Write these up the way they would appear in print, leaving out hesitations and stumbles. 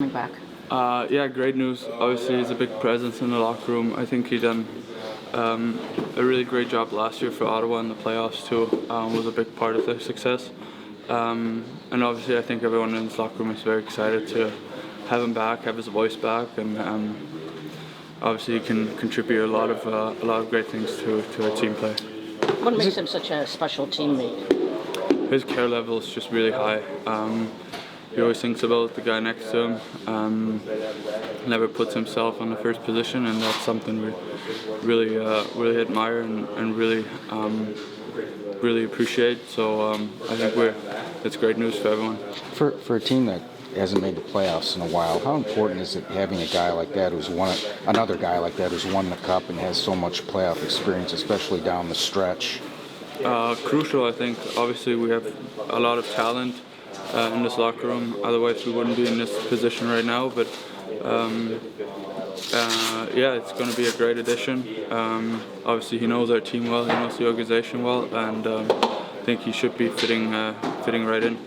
back? Yeah, great news. Obviously, he's a big presence in the locker room. I think he done a really great job last year for Ottawa in the playoffs too. Was a big part of their success. And obviously, I think everyone in this locker room is very excited to have him back, have his voice back, and obviously he can contribute a lot of great things to our team play. What makes him such a special teammate? His care level is just really high. He always thinks about the guy next to him. Never puts himself on the first position, and that's something we really admire and really appreciate. So I think it's great news for everyone. For a team that hasn't made the playoffs in a while, how important is it having a guy like that another guy like that who's won the cup and has so much playoff experience, especially down the stretch? Crucial, I think. Obviously, we have a lot of talent in this locker room. Otherwise, we wouldn't be in this position right now. But yeah, it's going to be a great addition. Obviously, he knows our team well. He knows the organization well, and I think he should be fitting right in.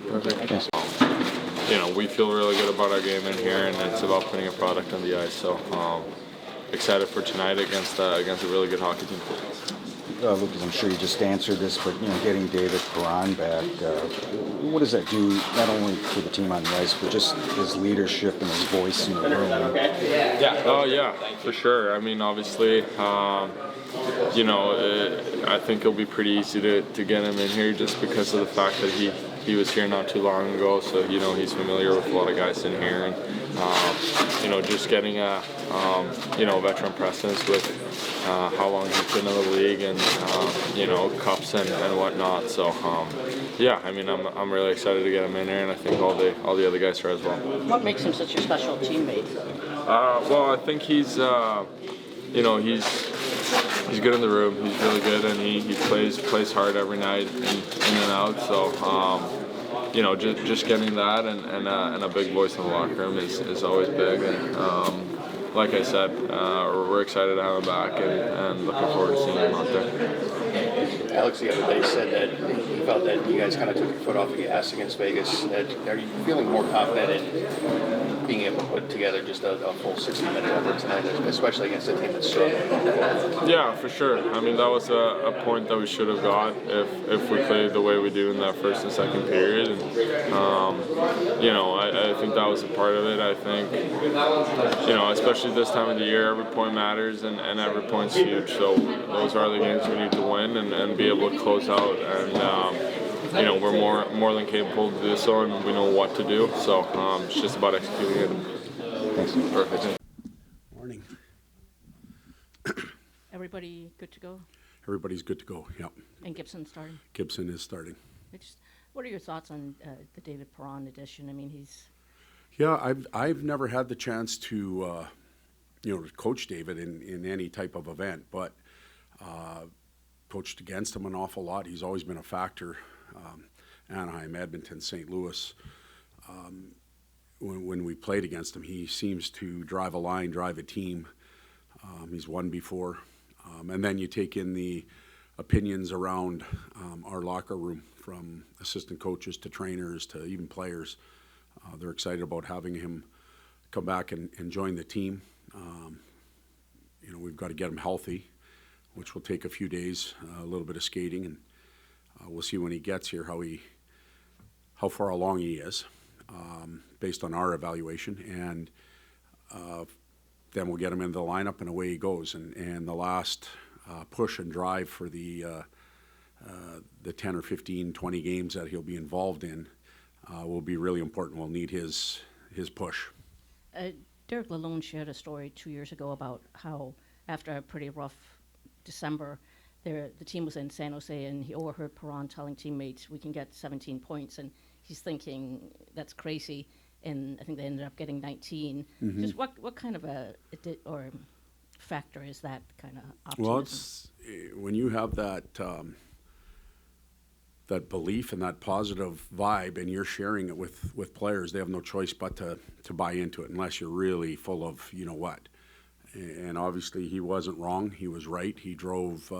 Perfect. We feel really good about our game in here, and it's about putting a product on the ice. So excited for tonight against a really good hockey team. Lucas, I'm sure you just answered this, but getting David Perron back, what does that do not only for the team on the ice, but just his leadership and his voice in the room? Oh yeah, for sure. I mean, obviously, I think it'll be pretty easy to get him in here just because of the fact that he was here not too long ago, so he's familiar with a lot of guys in here, and just getting a veteran presence with how long he's been in the league and cups and whatnot. So yeah, I mean I'm really excited to get him in here, and I think all the other guys are as well. What makes him such a special teammate? Well, I think he's good in the room. He's really good, and he plays hard every night in and out. So just getting that and a big voice in the locker room is always big. And like I said, we're excited to have him back and looking forward to seeing him out there. Alex the other day said that he felt that you guys kind of took your foot off the gas against Vegas. Are you feeling more confident in being able to put together just a full 60-minute effort tonight, especially against a team that's struggling? Yeah, for sure. I mean, that was a point that we should have got if we played the way we do in that first and second period. And I think that was a part of it. I think especially this time of the year, every point matters and every point's huge. So those are the games we need to win and be able to close out. And we're more than capable to do so, and we know what to do. So it's just about executing it. Thanks. Perfect. Morning. Everybody good to go? Everybody's good to go, yep. And Gibson starting? Gibson is starting. What are your thoughts on the David Perron addition? I mean, he's... Yeah, I've never had the chance to coach David in any type of event, but coached against him an awful lot. He's always been a factor. Anaheim, Edmonton, St. Louis. When we played against him, he seems to drive a line, drive a team. He's won before. And then you take in the opinions around our locker room, from assistant coaches to trainers to even players. They're excited about having him come back and join the team. We've got to get him healthy, which will take a few days, a little bit of skating, and we'll see when he gets here how far along he is, based on our evaluation, and then we'll get him into the lineup and away he goes. And the last push and drive for the 10 or 15, 20 games that he'll be involved in will be really important. We'll need his push. Derek Lalonde shared a story 2 years ago about how after a pretty rough December, the team was in San Jose, and he overheard Perron telling teammates, "We can get 17 points," and he's thinking that's crazy. And I think they ended up getting 19. Mm-hmm. Just what kind of or factor is that kind of optimism? Well, it's when you have that that belief and that positive vibe, and you're sharing it with players, they have no choice but to buy into it, unless you're really full of what. And obviously he wasn't wrong. He was right. He drove,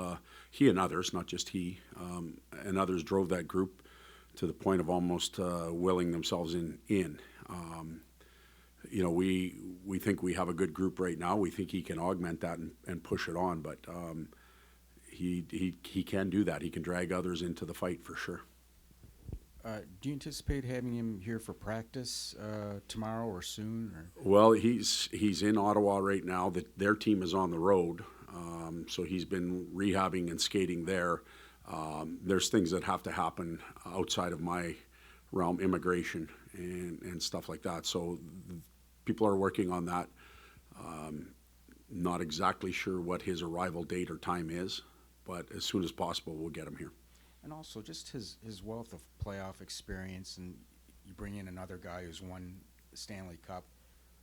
he and others, not just he, and others drove that group to the point of almost willing themselves in. You know, we think we have a good group right now. We think he can augment that and push it on, but he can do that. He can drag others into the fight for sure. Do you anticipate having him here for practice tomorrow or soon? Or? Well, he's in Ottawa right now. Their team is on the road, so he's been rehabbing and skating there. There's things that have to happen outside of my realm, immigration and stuff like that. So people are working on that. Not exactly sure what his arrival date or time is, but as soon as possible, we'll get him here. And also just his wealth of playoff experience, and you bring in another guy who's won the Stanley Cup.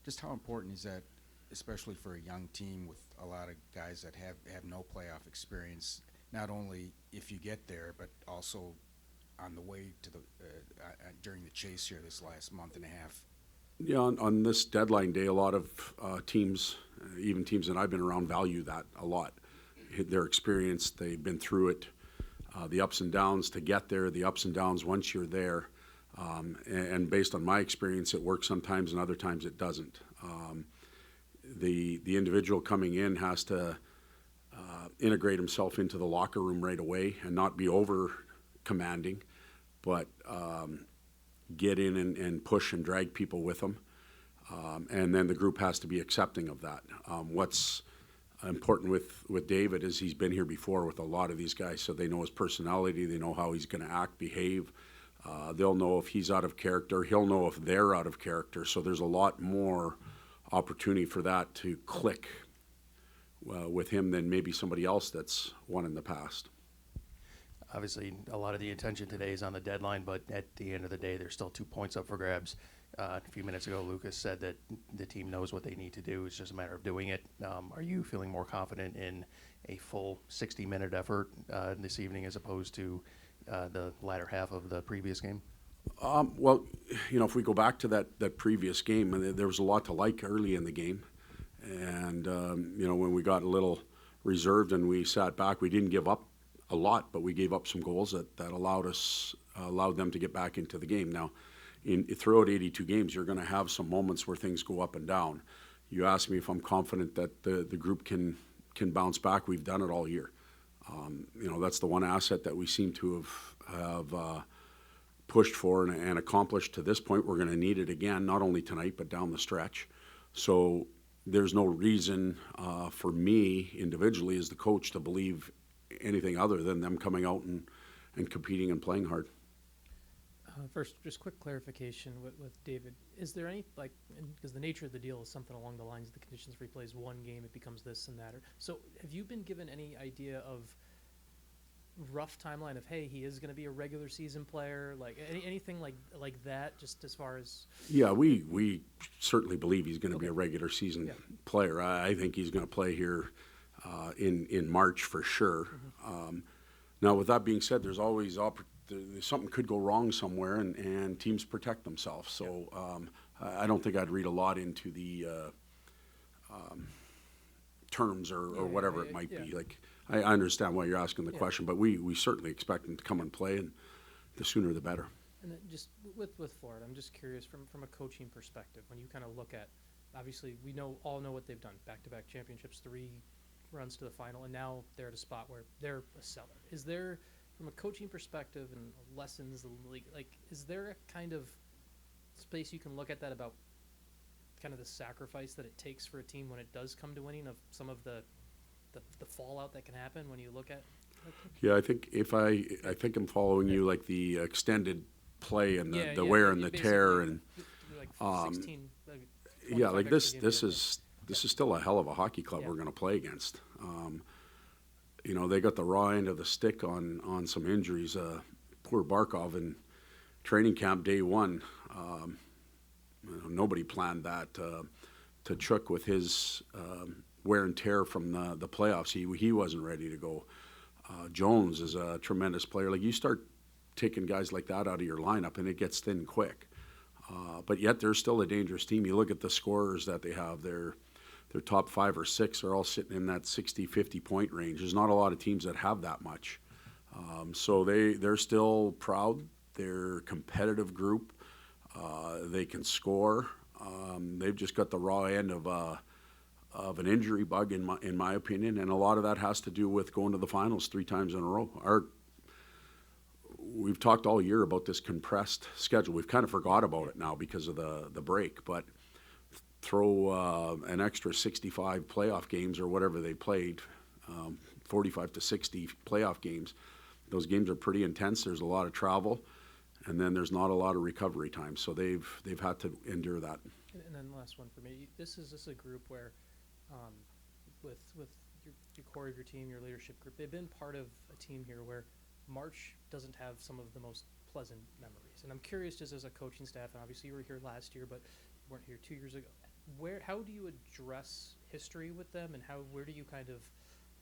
Just how important is that, especially for a young team with a lot of guys that have no playoff experience, not only if you get there, but also on the way to the during the chase here this last month and a half? Yeah, on this deadline day, a lot of teams, even teams that I've been around, value that a lot. Their experience, they've been through it. The ups and downs to get there, the ups and downs once you're there. And based on my experience, it works sometimes and other times it doesn't. The individual coming in has to integrate himself into the locker room right away and not be over commanding, but get in and push and drag people with him. And then the group has to be accepting of that. What's important with David is he's been here before with a lot of these guys, so they know his personality, they know how he's going to act, behave. They'll know if he's out of character, he'll know if they're out of character, so there's a lot more opportunity for that to click with him than maybe somebody else that's won in the past. Obviously, a lot of the attention today is on the deadline, but at the end of the day, there's still 2 points up for grabs. A few minutes ago, Lucas said that the team knows what they need to do. It's just a matter of doing it. Are you feeling more confident in a full 60-minute effort this evening as opposed to the latter half of the previous game? Well, you know, if we go back to that previous game, and there was a lot to like early in the game. And, you know, when we got a little reserved and we sat back, we didn't give up a lot, but we gave up some goals that allowed them to get back into the game. Now, throughout 82 games, you're going to have some moments where things go up and down. You asked me if I'm confident that the group can bounce back. We've done it all year. You know, that's the one asset that we seem to have pushed for and accomplished to this point. We're going to need it again, not only tonight, but down the stretch. So there's no reason for me individually as the coach to believe anything other than them coming out and competing and playing hard. First, just quick clarification with David. Is there any, because the nature of the deal is something along the lines of the conditions where he plays one game, it becomes this and that. So have you been given any idea of rough timeline of, hey, he is going to be a regular season player, like anything like that, just as far as? Yeah, we certainly believe he's going to be a regular season player. I think he's going to play here in March for sure. Mm-hmm. Now, with that being said, there's always something could go wrong somewhere, and teams protect themselves. So I don't think I'd read a lot into the terms or whatever it might be. Like, I understand why you're asking the question, but we certainly expect him to come and play, and the sooner the better. And then just with Florida, I'm just curious from a coaching perspective, when you kind of look at, obviously we all know what they've done, back-to-back championships, 3 runs to the final, and now they're at a spot where they're a seller. Is there, from a coaching perspective and lessons, like, is there a kind of space you can look at that about kind of the sacrifice that it takes for a team when it does come to winning, of some of the fallout that can happen when you look at? Yeah, I think I think I'm following you, like the extended play and the wear and the tear and like 16. Yeah, like this is still a hell of a hockey club we're going to play against. You know, they got the raw end of the stick on some injuries. Poor Barkov in training camp day 1. Nobody planned that. To Chuck with his wear and tear from the playoffs, he wasn't ready to go. Jones is a tremendous player. Like, you start taking guys like that out of your lineup, and it gets thin quick. But yet they're still a dangerous team. You look at the scorers that they have. Their top 5 or 6 are all sitting in that 60, 50 point range. There's not a lot of teams that have that much. So they're still proud They're a competitive group. They can score. They've just got the raw end of an injury bug in my opinion, and a lot of that has to do with going to the finals 3 times in a row. We've talked all year about this compressed schedule. We've kind of forgot about it now because of the break, but throw an extra 65 playoff games or whatever they played, 45 to 60 playoff games. Those games are pretty intense. There's a lot of travel, and then there's not a lot of recovery time. So they've had to endure that. And then last one for me. This is a group where, with your core of your team, your leadership group, they've been part of a team here where March doesn't have some of the most pleasant memories. And I'm curious, just as a coaching staff, and obviously you were here last year, but weren't here 2 years ago. How do you address history with them, and where do you kind of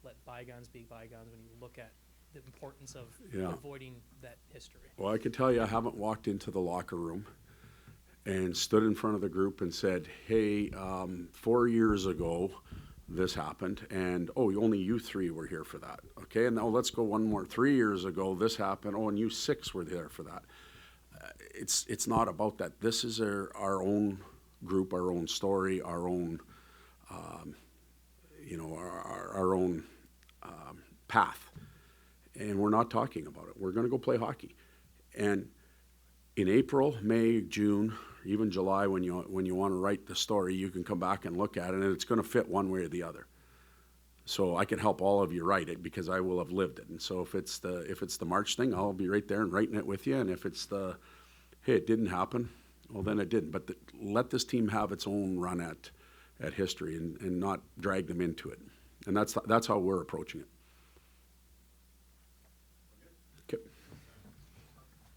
let bygones be bygones when you look at the importance of avoiding that history? Well, I can tell you, I haven't walked into the locker room and stood in front of the group and said, hey, 4 years ago, this happened, and only you 3 were here for that. Okay, and now let's go one more. 3 years ago, this happened. And you 6 were there for that. It's not about that. This is our own group, our own story, our own, our own path, and we're not talking about it. We're going to go play hockey, and in April, May, June, even July, when you want to write the story, you can come back and look at it, and it's going to fit one way or the other. So I can help all of you write it because I will have lived it. And so if it's the March thing, I'll be right there and writing it with you. And if it's hey, it didn't happen, well, then it didn't. But let this team have its own run at history and not drag them into it. And that's how we're approaching it.